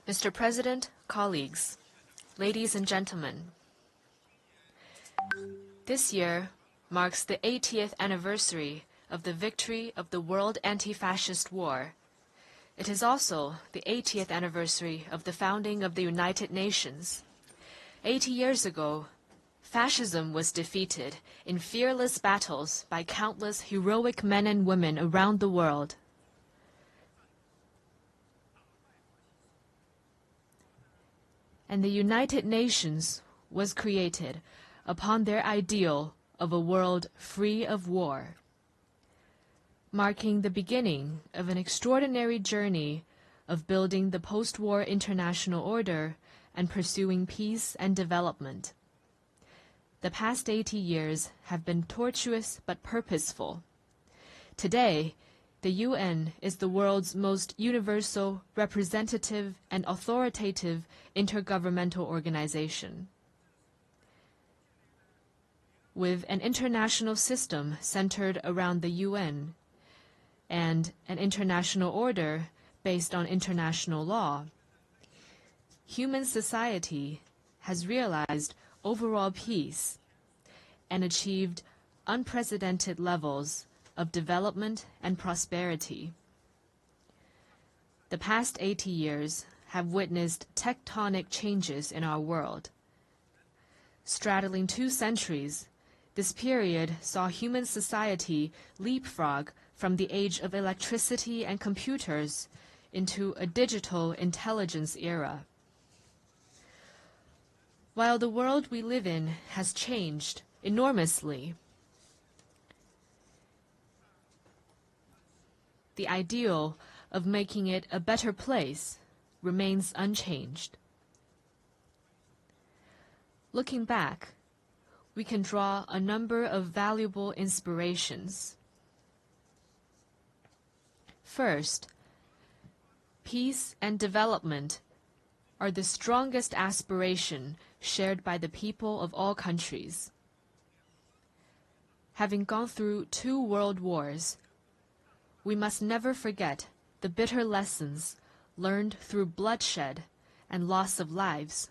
Mr. President, colleagues, ladies and gentlemen, this year marks the 80th anniversary of the victory of the World Anti-Fascist War. It is also the 80th anniversary of the founding of the United Nations. 80 years ago, fascism was defeated in fearless battles by countless heroic men and women around the world. And the United Nations was created upon their ideal of a world free of war, marking the beginning of an extraordinary journey of building the post-war international order and pursuing peace and development. The past 80 years have been tortuous but purposeful. Today, the UN is the world's most universal, representative, and authoritative intergovernmental organization. With an international system centered around the UN and an international order based on international law, human society has realized overall peace and achieved unprecedented levels of development and prosperity. The past 80 years have witnessed tectonic changes in our world. Straddling 2 centuries, this period saw human society leapfrog from the age of electricity and computers into a digital intelligence era. While the world we live in has changed enormously, the ideal of making it a better place remains unchanged. Looking back, we can draw a number of valuable inspirations. First, peace and development are the strongest aspiration shared by the people of all countries. Having gone through 2 world wars, we must never forget the bitter lessons learned through bloodshed and loss of lives.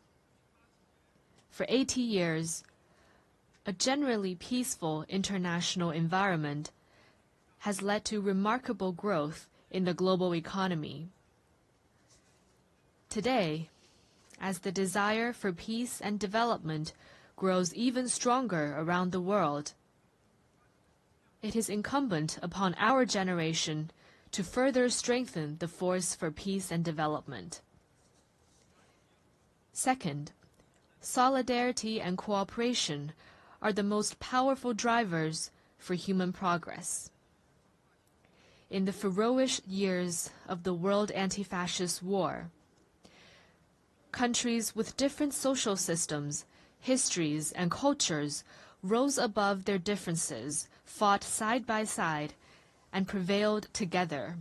For 80 years, a generally peaceful international environment has led to remarkable growth in the global economy. Today, as the desire for peace and development grows even stronger around the world, it is incumbent upon our generation to further strengthen the force for peace and development. Second, solidarity and cooperation are the most powerful drivers for human progress. In the ferocious years of the World Anti-Fascist War, countries with different social systems, histories, and cultures rose above their differences, fought side by side, and prevailed together.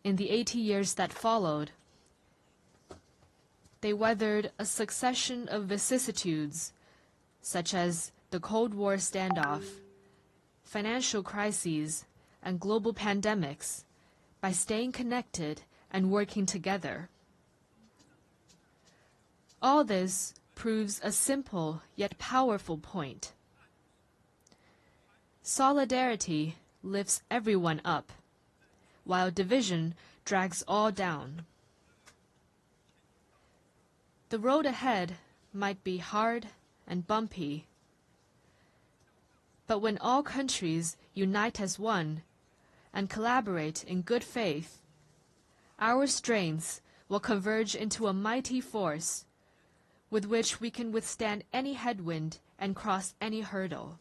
In the 80 years that followed, they weathered a succession of vicissitudes, such as the Cold War standoff, financial crises, and global pandemics, by staying connected and working together. All this proves a simple yet powerful point. Solidarity lifts everyone up, while division drags all down. The road ahead might be hard and bumpy, but when all countries unite as one and collaborate in good faith, our strengths will converge into a mighty force with which we can withstand any headwind and cross any hurdle.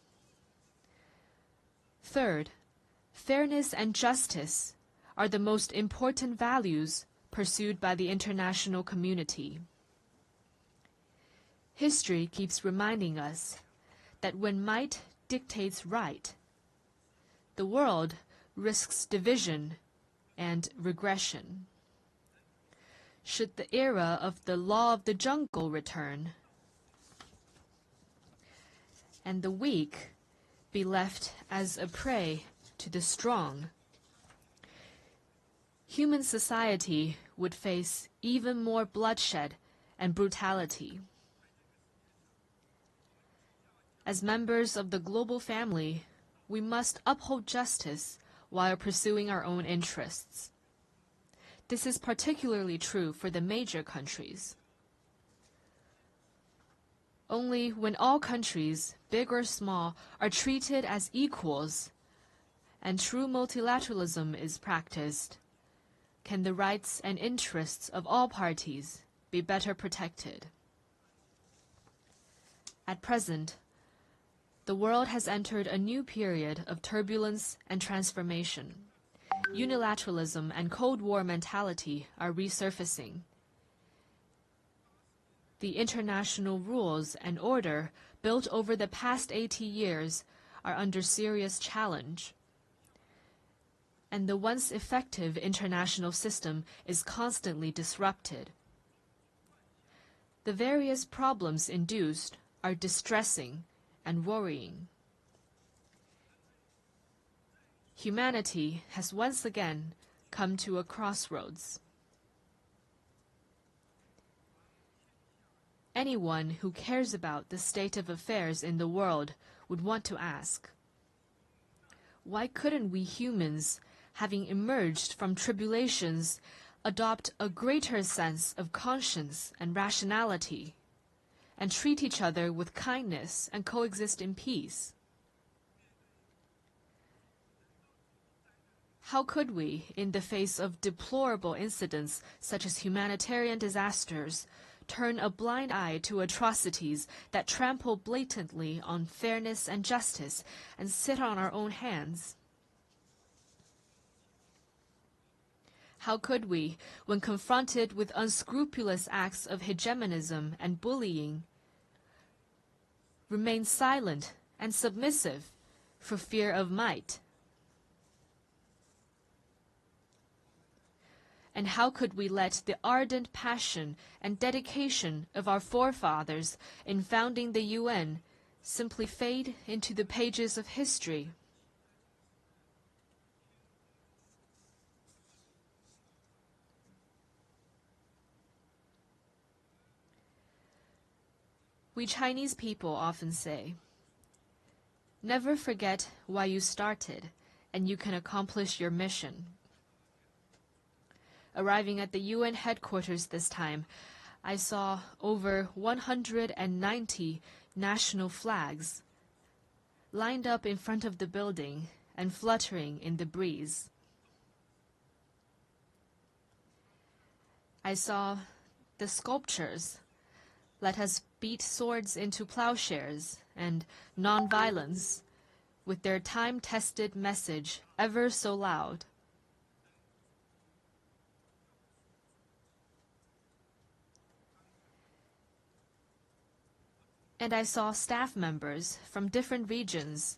Third, fairness and justice are the most important values pursued by the international community. History keeps reminding us that when might dictates right, the world risks division and regression. Should the era of the law of the jungle return, and the weak be left as a prey to the strong, human society would face even more bloodshed and brutality. As members of the global family, we must uphold justice while pursuing our own interests. This is particularly true for the major countries. Only when all countries, big or small, are treated as equals and true multilateralism is practiced, can the rights and interests of all parties be better protected. At present, the world has entered a new period of turbulence and transformation. Unilateralism and Cold War mentality are resurfacing. The international rules and order built over the past 80 years are under serious challenge. And the once effective international system is constantly disrupted. The various problems induced are distressing and worrying. Humanity has once again come to a crossroads. Anyone who cares about the state of affairs in the world would want to ask, why couldn't we humans, having emerged from tribulations, adopt a greater sense of conscience and rationality, and treat each other with kindness and coexist in peace? How could we, in the face of deplorable incidents such as humanitarian disasters, turn a blind eye to atrocities that trample blatantly on fairness and justice and sit on our own hands? How could we, when confronted with unscrupulous acts of hegemonism and bullying, remain silent and submissive for fear of might? And how could we let the ardent passion and dedication of our forefathers in founding the UN simply fade into the pages of history? We Chinese people often say, never forget why you started, and you can accomplish your mission. Arriving at the UN headquarters this time, I saw over 190 national flags lined up in front of the building and fluttering in the breeze. I saw the sculptures, "Let us beat swords into plowshares," and "Nonviolence," with their time-tested message ever so loud. And I saw staff members from different regions,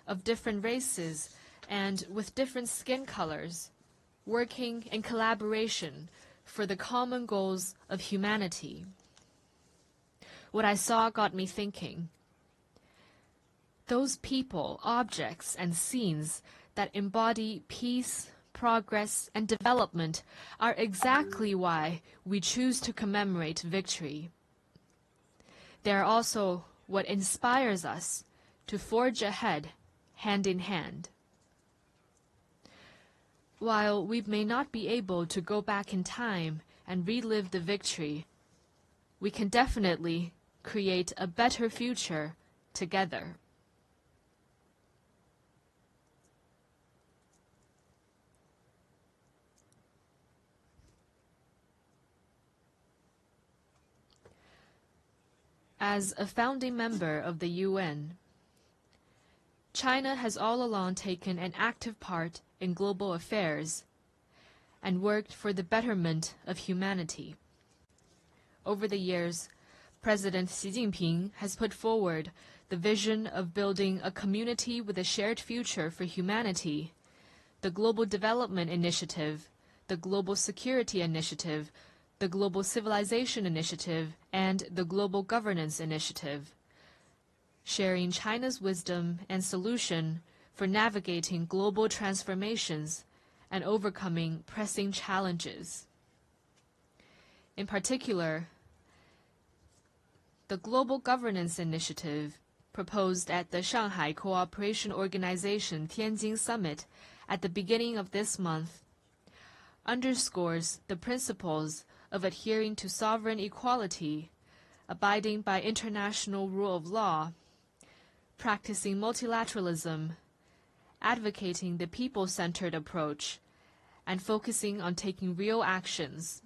of different races, and with different skin colors, working in collaboration for the common goals of humanity. What I saw got me thinking. Those people, objects, and scenes that embody peace, progress, and development are exactly why we choose to commemorate victory. They are also what inspires us to forge ahead, hand in hand. While we may not be able to go back in time and relive the victory, we can definitely create a better future together. As a founding member of the UN, China has all along taken an active part in global affairs and worked for the betterment of humanity. Over the years, President Xi Jinping has put forward the vision of building a community with a shared future for humanity, the Global Development Initiative, the Global Security Initiative, the Global Civilization Initiative, and the Global Governance Initiative, sharing China's wisdom and solution for navigating global transformations and overcoming pressing challenges. In particular, the Global Governance Initiative proposed at the Shanghai Cooperation Organization Tianjin Summit at the beginning of this month underscores the principles of adhering to sovereign equality, abiding by international rule of law, practicing multilateralism, advocating the people-centered approach, and focusing on taking real actions.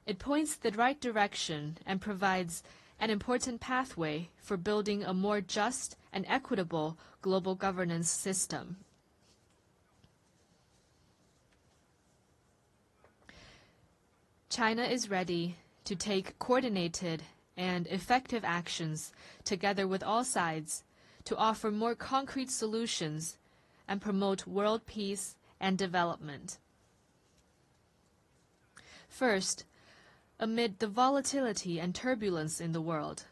It points the right direction and provides an important pathway for building a more just and equitable global governance system. China is ready to take coordinated and effective actions together with all sides to offer more concrete solutions and promote world peace and development. First, amid the volatility and turbulence in the world,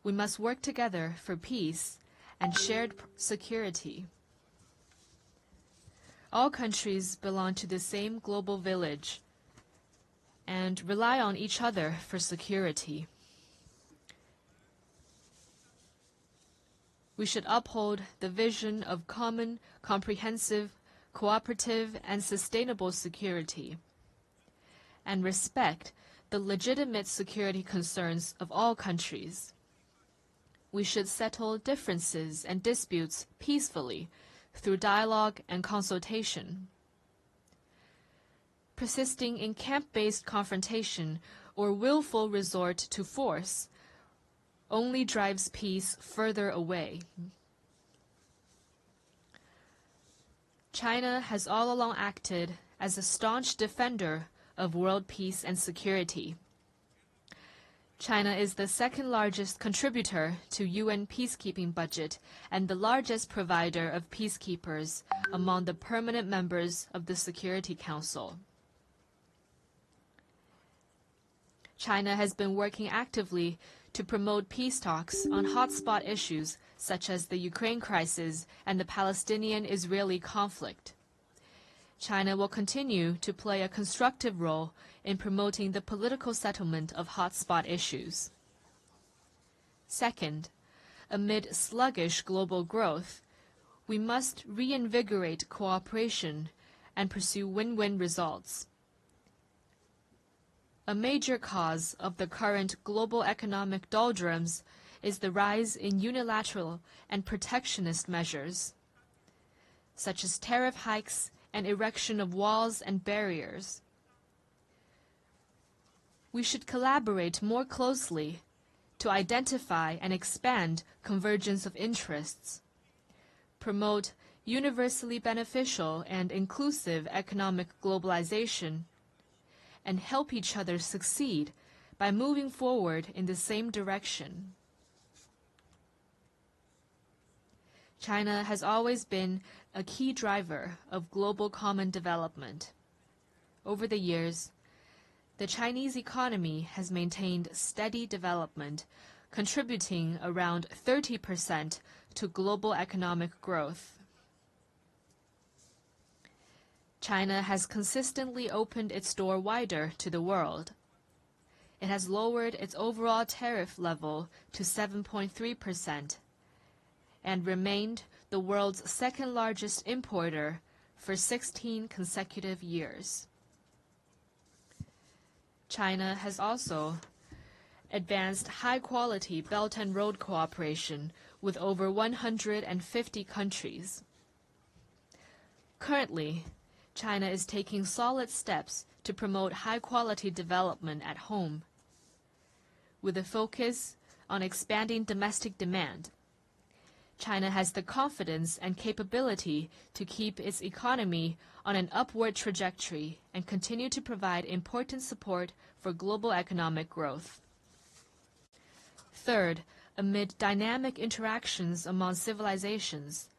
we must work together for peace and shared security. All countries belong to the same global village and rely on each other for security. We should uphold the vision of common, comprehensive, cooperative, and sustainable security, and respect the legitimate security concerns of all countries. We should settle differences and disputes peacefully through dialogue and consultation. Persisting in camp-based confrontation or willful resort to force only drives peace further away. China has all along acted as a staunch defender of world peace and security. China is the second largest contributor to UN peacekeeping budget and the largest provider of peacekeepers among the permanent members of the Security Council. China has been working actively to promote peace talks on hotspot issues such as the Ukraine crisis and the Palestinian-Israeli conflict. China will continue to play a constructive role in promoting the political settlement of hotspot issues. Second, amid sluggish global growth, we must reinvigorate cooperation and pursue win-win results. A major cause of the current global economic doldrums is the rise in unilateral and protectionist measures, such as tariff hikes and erection of walls and barriers. We should collaborate more closely to identify and expand convergence of interests, promote universally beneficial and inclusive economic globalization, and help each other succeed by moving forward in the same direction. China has always been a key driver of global common development. Over the years, the Chinese economy has maintained steady development, contributing around 30% to global economic growth. China has consistently opened its door wider to the world. It has lowered its overall tariff level to 7.3% and remained the world's second-largest importer for 16 consecutive years. China has also advanced high-quality Belt and Road cooperation with over 150 countries. Currently, China is taking solid steps to promote high-quality development at home, with a focus on expanding domestic demand. China has the confidence and capability to keep its economy on an upward trajectory and continue to provide important support for global economic growth. Third, amid dynamic interactions among civilizations,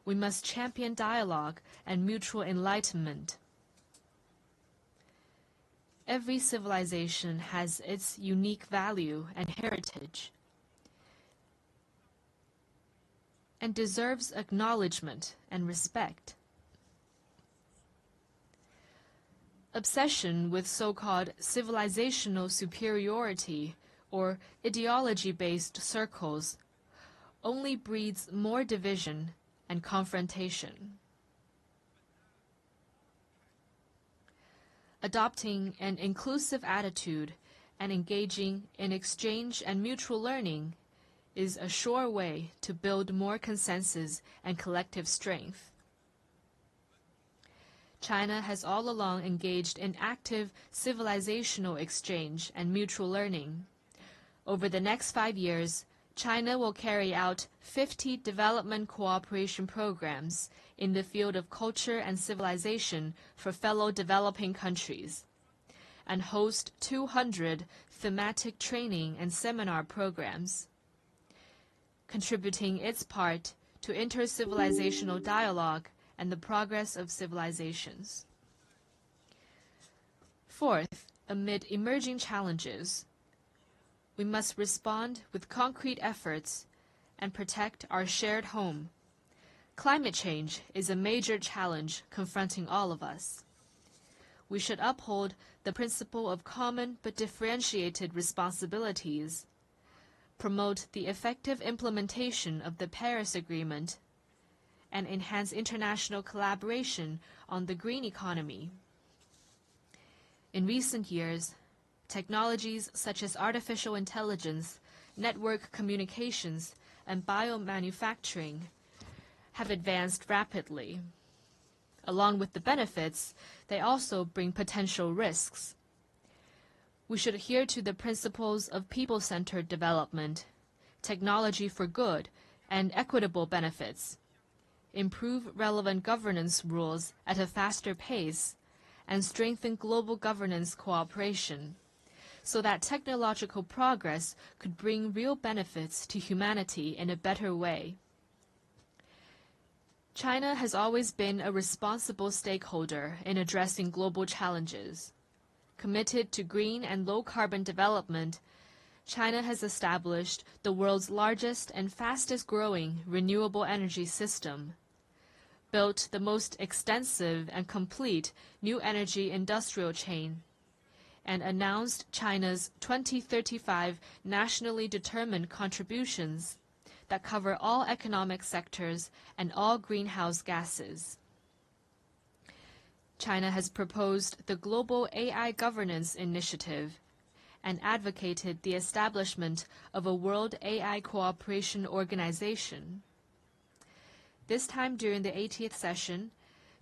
we must champion dialogue and mutual enlightenment. Every civilization has its unique value and heritage, and deserves acknowledgement and respect. obsession with so-called civilizational superiority or ideology-based circles only breeds more division and confrontation. Adopting an inclusive attitude and engaging in exchange and mutual learning is a sure way to build more consensus and collective strength. China has all along engaged in active civilizational exchange and mutual learning. Over the next 5 years, China will carry out 50 development cooperation programs in the field of culture and civilization for fellow developing countries, and host 200 thematic training and seminar programs, contributing its part to inter-civilizational dialogue and the progress of civilizations. Fourth, amid emerging challenges, we must respond with concrete efforts and protect our shared home. Climate change is a major challenge confronting all of us. We should uphold the principle of common but differentiated responsibilities, promote the effective implementation of the Paris Agreement, and enhance international collaboration on the green economy. In recent years, technologies such as artificial intelligence, network communications, and biomanufacturing have advanced rapidly. Along with the benefits, they also bring potential risks. We should adhere to the principles of people-centered development, technology for good, and equitable benefits, improve relevant governance rules at a faster pace, and strengthen global governance cooperation, so that technological progress could bring real benefits to humanity in a better way. China has always been a responsible stakeholder in addressing global challenges. Committed to green and low-carbon development, China has established the world's largest and fastest-growing renewable energy system, built the most extensive and complete new energy industrial chain, and announced China's 2035 nationally determined contributions that cover all economic sectors and all greenhouse gases. China has proposed the Global AI Governance Initiative and advocated the establishment of a World AI Cooperation Organization. This time during the 80th session,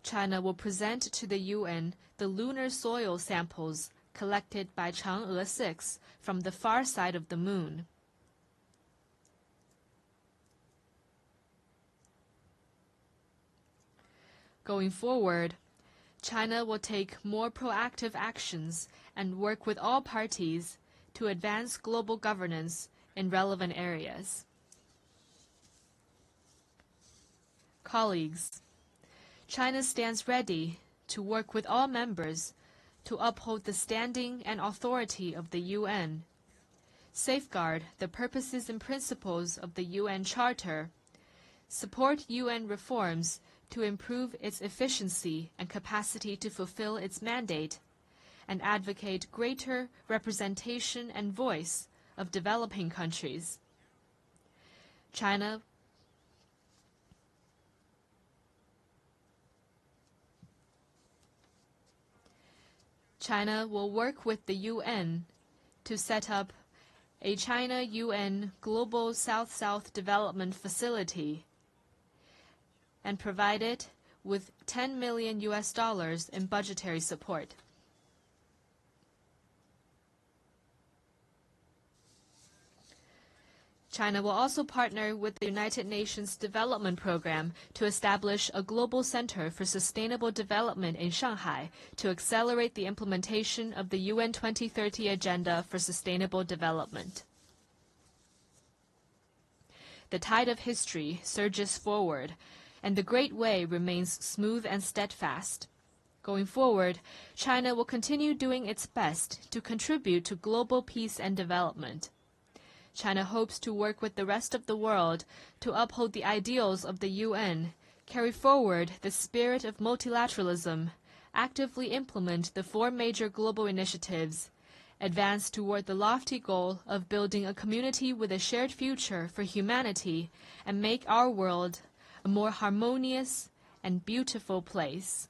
China will present to the UN the lunar soil samples collected by Chang'e 6 from the far side of the moon. Going forward, China will take more proactive actions and work with all parties to advance global governance in relevant areas. Colleagues, China stands ready to work with all members to uphold the standing and authority of the UN, safeguard the purposes and principles of the UN Charter, support UN reforms to improve its efficiency and capacity to fulfill its mandate, and advocate greater representation and voice of developing countries. China will work with the UN to set up a China-UN Global South-South Development Facility and provide it with $10 million in budgetary support. China will also partner with the United Nations Development Program to establish a global center for sustainable development in Shanghai to accelerate the implementation of the UN 2030 Agenda for Sustainable Development. The tide of history surges forward, and the Great Way remains smooth and steadfast. Going forward, China will continue doing its best to contribute to global peace and development. China hopes to work with the rest of the world to uphold the ideals of the UN, carry forward the spirit of multilateralism, actively implement the 4 major global initiatives, advance toward the lofty goal of building a community with a shared future for humanity, and make our world a more harmonious and beautiful place.